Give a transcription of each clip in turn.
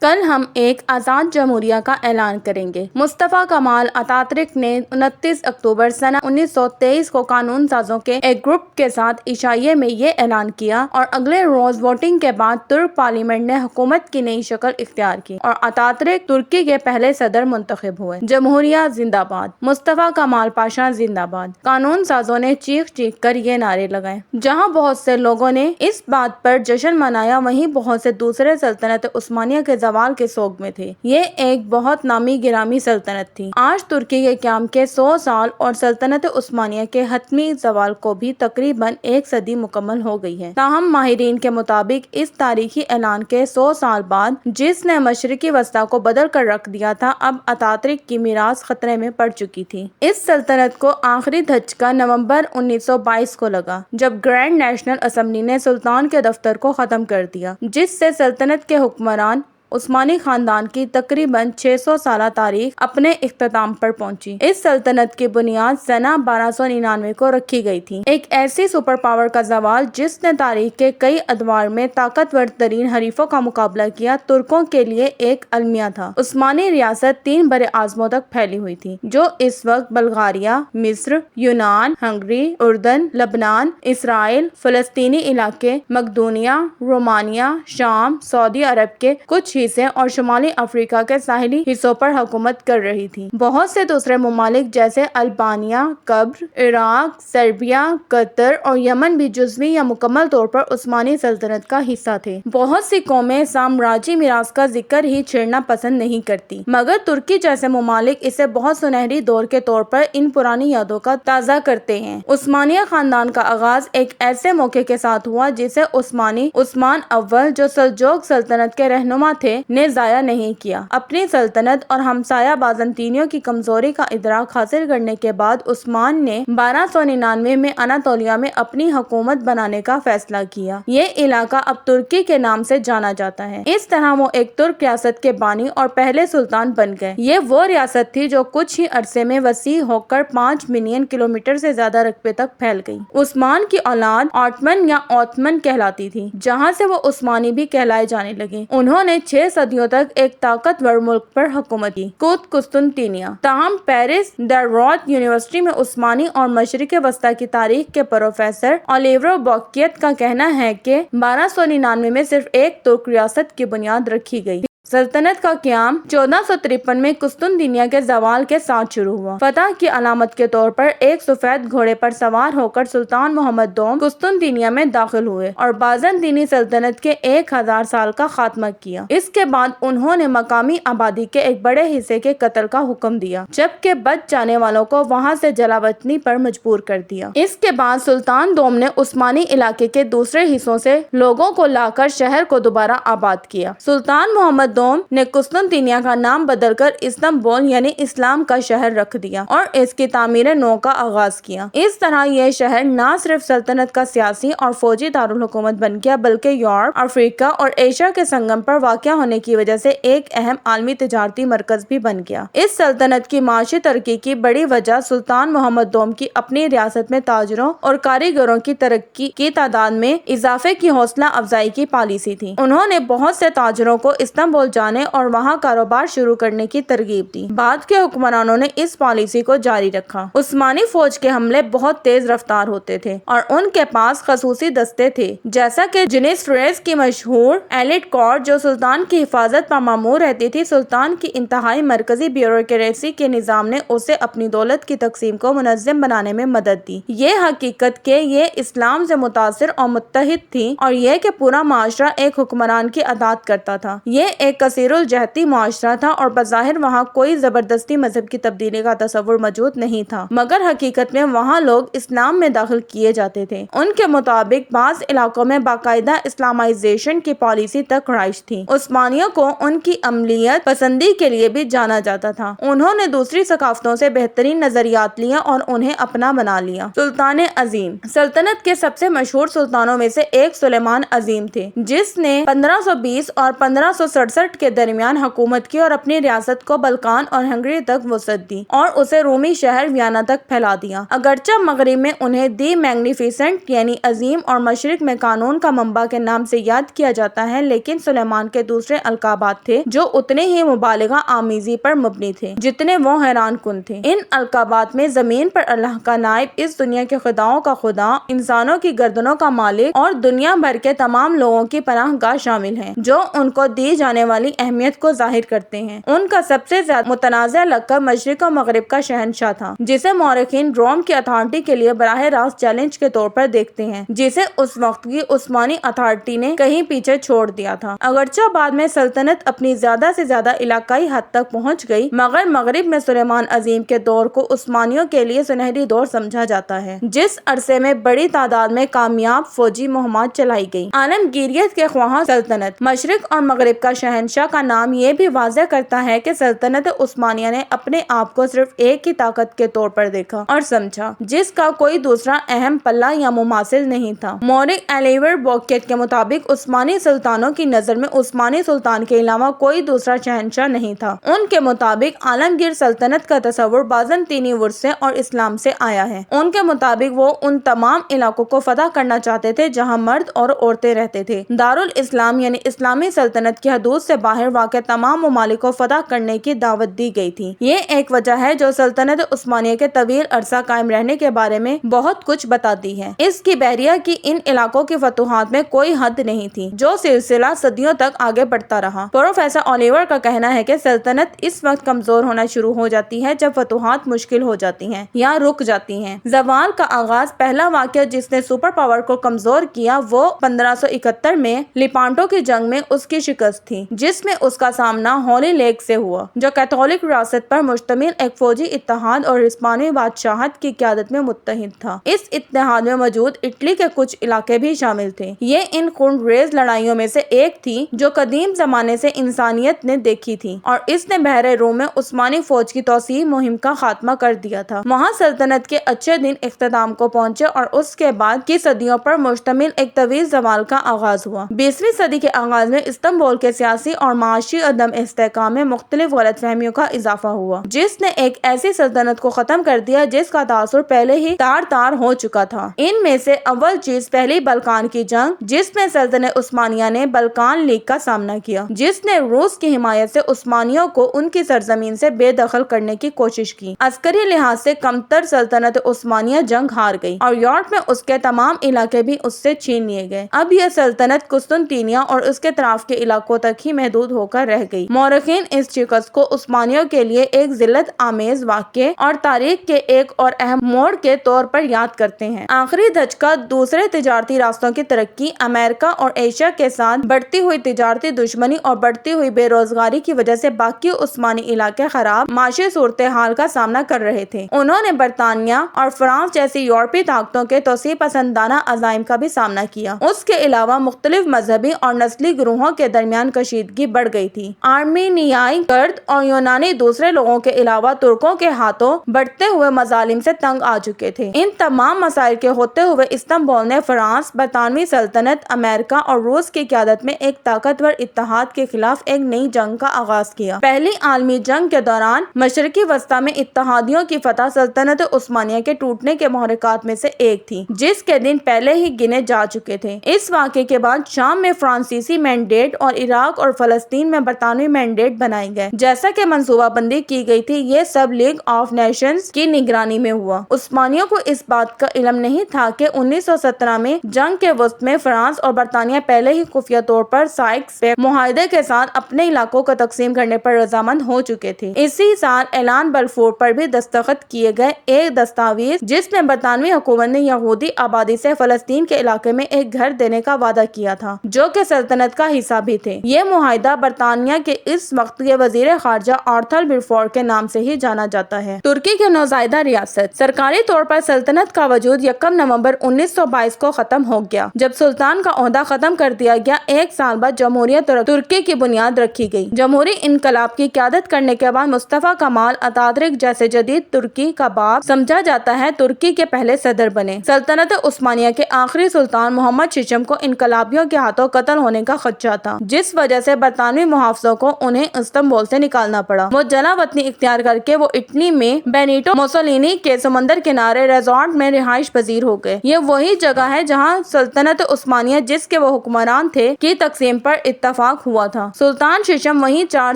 کل ہم ایک آزاد جمہوریہ کا اعلان کریں گے۔ مصطفیٰ کمال اتاترک نے 29 اکتوبر سنہ 1923 کو قانون سازوں کے ایک گروپ کے ساتھ عشائیے میں یہ اعلان کیا اور اگلے روز ووٹنگ کے بعد ترک پارلیمنٹ نے حکومت کی نئی شکل اختیار کی اور اتاترک ترکی کے پہلے صدر منتخب ہوئے۔ جمہوریہ زندہ باد، مصطفیٰ کمال پاشا زندہ باد۔ قانون سازوں نے چیخ چیخ کر یہ نعرے لگائے۔ جہاں بہت سے لوگوں نے اس بات پر جشن منایا، وہیں بہت سے دوسرے سلطنت عثمانیہ کے زوال کے سوگ میں تھے۔ یہ ایک بہت نامی گرامی سلطنت تھی۔ آج ترکی کے قیام کے 100 سال اور سلطنت عثمانیہ کے حتمی زوال کو بھی تقریباً ایک صدی مکمل ہو گئی ہے۔ تاہم ماہرین کے مطابق اس تاریخی اعلان کے 100 سال بعد، جس نے مشرقی وسطیٰ کو بدل کر رکھ دیا تھا، اب اتاترک کی میراث خطرے میں پڑ چکی تھی۔ اس سلطنت کو آخری دھچکا نومبر 1922 کو لگا، جب گرینڈ نیشنل اسمبلی نے سلطان کے دفتر کو ختم کر دیا، جس سے سلطنت کے حکمران عثمانی خاندان کی تقریباً 600 سالہ تاریخ اپنے اختتام پر پہنچی۔ اس سلطنت کی بنیاد سنہ 1299 کو رکھی گئی تھی۔ ایک ایسی سپر پاور کا زوال جس نے تاریخ کے کئی ادوار میں طاقتور ترین حریفوں کا مقابلہ کیا، ترکوں کے لیے ایک المیہ تھا۔ عثمانی ریاست 3 براعظموں تک پھیلی ہوئی تھی، جو اس وقت بلغاریہ، مصر، یونان، ہنگری، اردن، لبنان، اسرائیل، فلسطینی علاقے، مقدونیہ، رومانیہ، شام، سعودی عرب کے کچھ حصے اور شمالی افریقہ کے ساحلی حصوں پر حکومت کر رہی تھی۔ بہت سے دوسرے ممالک جیسے البانیہ، قبر، عراق، سربیا، قطر اور یمن بھی جزوی یا مکمل طور پر عثمانی سلطنت کا حصہ تھے۔ بہت سی قومیں سامراجی میراث کا ذکر ہی چھیڑنا پسند نہیں کرتی، مگر ترکی جیسے ممالک اسے بہت سنہری دور کے طور پر ان پرانی یادوں کا تازہ کرتے ہیں۔ عثمانیہ خاندان کا آغاز ایک ایسے موقع کے ساتھ ہوا جسے عثمان اول، جو سلجوق سلطنت کے رہنما تھے، نے ضائع نہیں کیا۔ اپنی سلطنت اور ہمسایہ بازنطینیوں کی کمزوری کا ادراک حاصل کرنے کے بعد عثمان نے 1299 میں اناطولیہ میں اپنی حکومت بنانے کا فیصلہ کیا۔ یہ علاقہ اب ترکی کے نام سے جانا جاتا ہے۔ اس طرح وہ ایک ترک ریاست کے بانی اور پہلے سلطان بن گئے۔ یہ وہ ریاست تھی جو کچھ ہی عرصے میں وسیع ہو کر 5 ملین کلومیٹر سے زیادہ رقبے تک پھیل گئی۔ عثمان کی اولاد آٹمن یا اوتمن کہلاتی تھی، جہاں سے وہ عثمانی بھی کہلائے جانے لگے۔ انہوں نے 6 صدیوں تک ایک طاقتور ملک پر حکومت کی، قسطنطنیہ۔ تاہم پیرس ڈرروت یونیورسٹی میں عثمانی اور مشرق وسطیٰ کی تاریخ کے پروفیسر اولیورو بوکیت کا کہنا ہے کہ 1299 میں صرف ایک ترک ریاست کی بنیاد رکھی گئی۔ سلطنت کا قیام 1453 میں قسطنطنیہ کے زوال کے ساتھ شروع ہوا۔ فتح کی علامت کے طور پر ایک سفید گھوڑے پر سوار ہو کر سلطان محمد دوم قسطنطنیہ میں داخل ہوئے اور بازنطینی سلطنت کے 1000 سال کا خاتمہ کیا۔ اس کے بعد انہوں نے مقامی آبادی کے ایک بڑے حصے کے قتل کا حکم دیا، جبکہ بچ جانے والوں کو وہاں سے جلا وطنی پر مجبور کر دیا۔ اس کے بعد سلطان دوم نے عثمانی علاقے کے دوسرے حصوں سے لوگوں کو لا کر شہر کو دوبارہ آباد کیا۔ سلطان محمد دوم نے قسطنطنیہ کا نام بدل کر استنبول یعنی اسلام کا شہر رکھ دیا اور اس کی تعمیر نو کا آغاز کیا۔ اس طرح یہ شہر نہ صرف سلطنت کا سیاسی اور فوجی دارالحکومت بن گیا، بلکہ یورپ، افریقہ اور ایشیا کے سنگم پر واقع ہونے کی وجہ سے ایک اہم عالمی تجارتی مرکز بھی بن گیا۔ اس سلطنت کی معاشی ترقی کی بڑی وجہ سلطان محمد دوم کی اپنی ریاست میں تاجروں اور کاریگروں کی ترقی کی تعداد میں اضافے کی حوصلہ افزائی کی پالیسی تھی۔ انہوں نے بہت سے تاجروں کو استنبول جانے اور وہاں کاروبار شروع کرنے کی ترغیب دی۔ بعد کے حکمرانوں نے اس پالیسی کو جاری رکھا۔ عثمانی فوج کے حملے بہت تیز رفتار ہوتے تھے اور ان کے پاس خصوصی دستے تھے، جیسا کہ جنیسریس کی مشہور ایلیٹ کورٹ، جو سلطان کی حفاظت پر مامور رہتی تھی۔ سلطان کی انتہائی مرکزی بیوروکریسی کے نظام نے اسے اپنی دولت کی تقسیم کو منظم بنانے میں مدد دی۔ یہ حقیقت کہ یہ اسلام سے متاثر اور متحد تھی اور یہ کہ پورا معاشرہ ایک حکمران کی اطاعت کرتا تھا، یہ ایک کثیر الجہتی معاشرہ تھا اور بظاہر وہاں کوئی زبردستی مذہب کی تبدیلی کا تصور موجود نہیں تھا، مگر حقیقت میں وہاں لوگ اسلام میں داخل کیے جاتے تھے۔ ان کے مطابق بعض علاقوں میں باقاعدہ اسلامائزیشن کی پالیسی تک رائج تھی۔ عثمانیوں کو ان کی عملیت پسندی کے لیے بھی جانا جاتا تھا۔ انہوں نے دوسری ثقافتوں سے بہترین نظریات لیے اور انہیں اپنا بنا لیا۔ سلطان عظیم سلطنت کے سب سے مشہور سلطانوں میں سے ایک سلیمان عظیم تھے، جس نے 1520 اور 1567 الٹ کے درمیان حکومت کی اور اپنی ریاست کو بلقان اور ہنگری تک وسعت دی اور اسے رومی شہر ویانا تک پھیلا دیا۔ اگرچہ مغرب میں انہیں دی میگنیفیسنٹ یعنی عظیم اور مشرق میں قانون کا منبع کے نام سے یاد کیا جاتا ہے، لیکن سلیمان کے دوسرے القابات تھے جو اتنے ہی مبالغہ آمیزی پر مبنی تھے جتنے وہ حیران کن تھے۔ ان القابات میں زمین پر اللہ کا نائب، اس دنیا کے خداؤں کا خدا، انسانوں کی گردنوں کا مالک اور دنیا بھر کے تمام لوگوں کی پناہ گاہ شامل ہیں جو ان کو دی جانے والی اہمیت کو ظاہر کرتے ہیں۔ ان کا سب سے زیادہ متنازع لقب مشرق و مغرب کا شہنشاہ تھا، جسے مورخین روم کی اتھارٹی کے لیے براہ راست چیلنج کے طور پر دیکھتے ہیں، جسے اس وقت کی عثمانی اتھارٹی نے کہیں پیچھے چھوڑ دیا تھا۔ اگرچہ بعد میں سلطنت اپنی زیادہ سے زیادہ علاقائی حد تک پہنچ گئی، مگر مغرب میں سلیمان عظیم کے دور کو عثمانیوں کے لیے سنہری دور سمجھا جاتا ہے، جس عرصے میں بڑی تعداد میں کامیاب فوجی مہمات چلائی گئی۔ عالمگیریت کے خواہاں سلطنت مشرق اور مغرب کا شہنشاہ کا نام یہ بھی واضح کرتا ہے کہ سلطنت عثمانیہ نے اپنے آپ کو صرف ایک ہی طاقت کے طور پر دیکھا اور سمجھا، جس کا کوئی دوسرا اہم پلہ یا مماثل نہیں تھا۔ مورخ الیور بوکیٹ کے مطابق عثمانی سلطانوں کی نظر میں عثمانی سلطان کے علاوہ کوئی دوسرا شہنشاہ نہیں تھا۔ ان کے مطابق عالمگیر سلطنت کا تصور بازنطینی ورثے اور اسلام سے آیا ہے۔ ان کے مطابق وہ ان تمام علاقوں کو فتح کرنا چاہتے تھے جہاں مرد اور عورتیں رہتے تھے۔ دارالاسلام یعنی اسلامی سلطنت کی حدود سے باہر واقع تمام ممالک کو فتح کرنے کی دعوت دی گئی تھی۔ یہ ایک وجہ ہے جو سلطنت عثمانیہ کے طویل عرصہ قائم رہنے کے بارے میں بہت کچھ بتاتی ہے۔ اس کی بحریہ کی ان علاقوں کی فتوحات میں کوئی حد نہیں تھی، جو سلسلہ صدیوں تک آگے بڑھتا رہا۔ پروفیسر اولیور کا کہنا ہے کہ سلطنت اس وقت کمزور ہونا شروع ہو جاتی ہے جب فتوحات مشکل ہو جاتی ہیں یا رک جاتی ہیں۔ زوال کا آغاز، پہلا واقعہ جس نے سپر پاور کو کمزور کیا، وہ 1571 میں لیپانٹو کی جنگ میں اس کی شکست تھی، جس میں اس کا سامنا ہولی لیگ سے ہوا، جو کیتھولک ریاست پر مشتمل ایک فوجی اتحاد اور ہسپانوی بادشاہت کی قیادت میں متحد تھا۔ اس اتحاد میں موجود اٹلی کے کچھ علاقے بھی شامل تھے۔ یہ ان خونریز لڑائیوں میں سے ایک تھی جو قدیم زمانے سے انسانیت نے دیکھی تھی، اور اس نے بحر روم میں عثمانی فوج کی توسیع مہم کا خاتمہ کر دیا تھا۔ وہاں سلطنت کے اچھے دن اختتام کو پہنچے اور اس کے بعد کی صدیوں پر مشتمل ایک طویل زوال کا آغاز ہوا۔ 20ویں صدی کے آغاز میں استنبول کے سیاسی اور معاشی عدم استحکام میں مختلف غلط فہمیوں کا اضافہ ہوا، جس نے ایک ایسی سلطنت کو ختم کر دیا جس کا تاثر پہلے ہی تار ہو چکا تھا۔ ان میں سے اول چیز پہلی بلقان کی جنگ، جس میں سلطنت عثمانیہ نے بلقان لیگ کا سامنا کیا، جس نے روس کی حمایت سے عثمانیوں کو ان کی سرزمین سے بے دخل کرنے کی کوشش کی۔ عسکری لحاظ سے کمتر سلطنت عثمانیہ جنگ ہار گئی اور یورپ میں اس کے تمام علاقے بھی اس سے چھین لیے گئے۔ اب یہ سلطنت قسطنطینیہ اور اس کے اطراف کے علاقوں تک ہی محدود ہو کر رہ گئی۔ مورخین اس شکست کو عثمانیوں کے لیے ایک ذلت آمیز واقعے اور تاریخ کے ایک اور اہم موڑ کے طور پر یاد کرتے ہیں۔ آخری دھچکا دوسرے تجارتی راستوں کی ترقی، امریکہ اور ایشیا کے ساتھ بڑھتی ہوئی تجارتی دشمنی اور بڑھتی ہوئی بے روزگاری کی وجہ سے باقی عثمانی علاقے خراب معاشی صورتحال کا سامنا کر رہے تھے۔ انہوں نے برطانیہ اور فرانس جیسی یورپی طاقتوں کے توسیع پسندانہ عزائم کا بھی سامنا کیا۔ اس کے علاوہ مختلف مذہبی اور نسلی گروہوں کے درمیان کشیدگی بڑھ گئی تھی۔ آرمینیائی، کرد اور یونانی دوسرے لوگوں کے علاوہ ترکوں کے ہاتھوں بڑھتے ہوئے مظالم سے تنگ آ چکے تھے۔ ان تمام مسائل کے ہوتے ہوئے استنبول نے فرانس، برطانوی سلطنت، امریکہ اور روس کی قیادت میں ایک طاقتور اتحاد کے خلاف ایک نئی جنگ کا آغاز کیا۔ پہلی عالمی جنگ کے دوران مشرقی وسطی میں اتحادیوں کی فتح سلطنت عثمانیہ کے ٹوٹنے کے محرکات میں سے ایک تھی، جس کے دن پہلے ہی گنے جا چکے تھے۔ اس واقعے کے بعد شام میں فرانسیسی مینڈیٹ اور عراق اور فلسطین میں برطانوی مینڈیٹ بنائے گئے۔ جیسا کہ منصوبہ بندی کی گئی تھی، یہ سب لیگ آف نیشنز کی نگرانی میں ہوا۔ عثمانیوں کو اس بات کا علم نہیں تھا کہ 1917 میں جنگ کے وسط میں فرانس اور برطانیہ پہلے ہی خفیہ طور پر سائکس پیکٹ معاہدے کے ساتھ اپنے علاقوں کو تقسیم کرنے پر رضامند ہو چکے تھے۔ اسی سال اعلان بلفور پر بھی دستخط کیے گئے، ایک دستاویز جس میں برطانوی حکومت نے یہودی آبادی سے فلسطین کے علاقے میں ایک گھر دینے کا وعدہ کیا تھا، جو کہ سلطنت کا حصہ بھی تھے۔ یہ معاہدہ برطانیہ کے اس وقت کے وزیر خارجہ آرتھر بلفور کے نام سے ہی جانا جاتا ہے۔ ترکی کی نوزائیدہ ریاست۔ سرکاری طور پر سلطنت کا وجود 1 نومبر 1922 کو ختم ہو گیا، جب سلطان کا عہدہ ختم کر دیا گیا۔ ایک سال بعد جمہوریہ ترکی کی بنیاد رکھی گئی۔ جمہوری انقلاب کی قیادت کرنے کے بعد مصطفیٰ کمال اتاتürk جیسے جدید ترکی کا باپ سمجھا جاتا ہے، ترکی کے پہلے صدر بنے۔ سلطنت عثمانیہ کے آخری سلطان محمد ششم کو انقلابیوں کے ہاتھوں قتل ہونے کا خدشہ تھا، جس وجہ سے برطانوی محافظوں کو انہیں استنبول سے نکالنا پڑا۔ وہ جلا وطنی اختیار کر کے وہ اٹلی میں بینیٹو موسولینی کے سمندر کنارے ریزورٹ میں رہائش پذیر ہو گئے۔ یہ وہی جگہ ہے جہاں سلطنت عثمانیہ جس کے وہ حکمران تھے کی تقسیم پر اتفاق ہوا تھا۔ سلطان ششم وہیں 4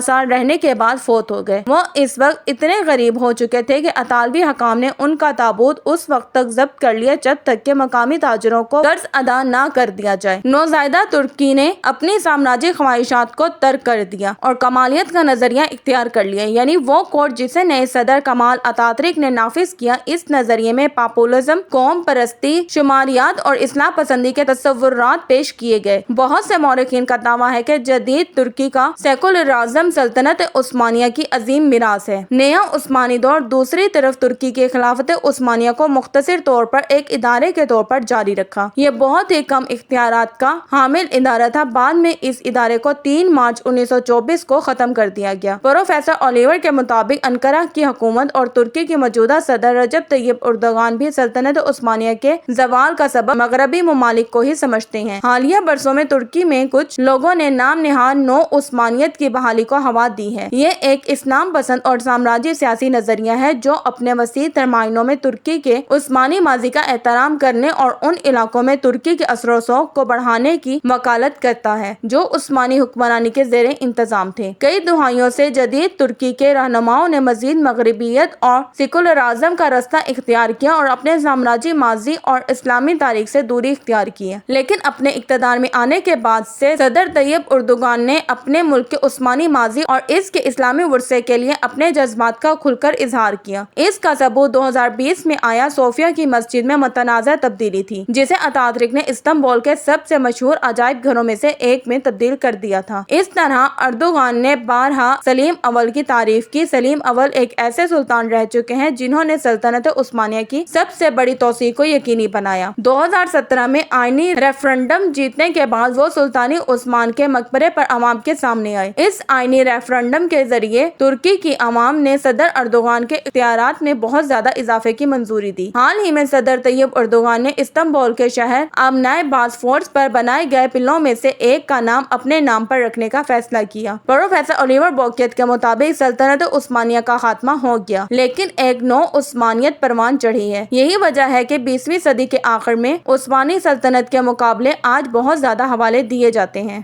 سال رہنے کے بعد فوت ہو گئے۔ وہ اس وقت اتنے غریب ہو چکے تھے کہ اطالوی حکام نے ان کا تابوت اس وقت تک ضبط کر لیا جب تک کہ مقامی تاجروں کو قرض ادا نہ کر دیا جائے۔ نوزائیدہ ترکی نے اپنی سامراجی خواہشات کو ترک کر دیا اور کمالیت کا نظریہ اختیار کر لیا، یعنی وہ کوڈ جسے نئے صدر کمال اتاترک نے نافذ کیا۔ اس نظریے میں پاپولزم، قوم پرستی، شماریات اور اصلاح پسندی کے تصورات پیش کیے گئے۔ بہت سے مورخین کا دعویٰ ہے کہ جدید ترکی کا سیکولرازم سلطنت عثمانیہ کی عظیم میراث ہے۔ نیا عثمانی دور دوسری طرف ترکی کی خلافت عثمانیہ کو مختصر طور پر ایک ادارے کے طور پر جاری رکھا۔ یہ بہت ہی کم اختیارات کا حامل ادارہ تھا۔ بعد میں اس ادارے کو 3 مارچ 1924 کو ختم کر دیا گیا۔ پروفیسر اولیور کے مطابق انقرہ کی حکومت اور ترکی کے موجودہ صدر رجب طیب اردوغان بھی سلطنت عثمانیہ کے زوال کا سبب مغربی ممالک کو ہی سمجھتے ہیں۔ حالیہ برسوں میں ترکی میں کچھ لوگوں نے نام نہاد نو عثمانیت کی بحالی کو ہوا دی ہے۔ یہ ایک اسلام پسند اور سامراجی سیاسی نظریہ ہے جو اپنے وسیع تر معنوں میں ترکی کے عثمانی ماضی کا احترام کرنے اور ان علاقوں میں ترکی کے اثر و رسوخ کو بڑھانے کی وکالت کرتا ہے جو عثمانی حکمرانی کے زیر انتظام تھے۔ کئی دہائیوں سے جدید ترکی کے رہنماؤں نے مزید مغربیت اور سیکولرازم کا راستہ اختیار کیا اور اپنے سامراجی ماضی اور اسلامی تاریخ سے دوری اختیار کی ہے۔ لیکن اپنے اقتدار میں آنے کے بعد سے صدر طیب اردوغان نے اپنے ملک کے عثمانی ماضی اور اس کے اسلامی ورثے کے لیے اپنے جذبات کا کھل کر اظہار کیا۔ اس کا ثبوت 2020 میں آیا صوفیہ کی مسجد میں متنازع تبدیلی تھی جسے اتاترک نے استنبول کے سب سے مشہور عجائب گھروں میں سے ایک میں تبدیل کر دیا تھا۔ اس طرح اردوغان نے بارہا سلیم اول کی تعریف کی۔ سلیم اول ایک ایسے سلطان رہ چکے ہیں جنہوں نے سلطنت عثمانیہ کی سب سے بڑی توسیع کو یقینی بنایا۔ 2017 میں آئینی ریفرنڈم جیتنے کے بعد وہ سلطانی عثمان کے مقبرے پر عوام کے سامنے آئے۔ اس آئینی ریفرنڈم کے ذریعے ترکی کی عوام نے صدر اردوغان کے اختیارات میں بہت زیادہ اضافے کی منظوری دی۔ حال ہی میں صدر طیب اردوغان نے استنبول کے شہر آمنائے باسفورس پر بنائے گئے پلوں میں سے ایک کا نام اپنے نام پر رکھنے کا فیصلہ کیا۔ پروفیسر اولیور بوکیت کے مطابق سلطنت عثمانیہ کا خاتمہ ہو گیا لیکن ایک نو عثمانیت پروان چڑھی ہے۔ یہی وجہ ہے کہ 20ویں صدی کے آخر میں عثمانی سلطنت کے مقابلے آج بہت زیادہ حوالے دیے جاتے ہیں۔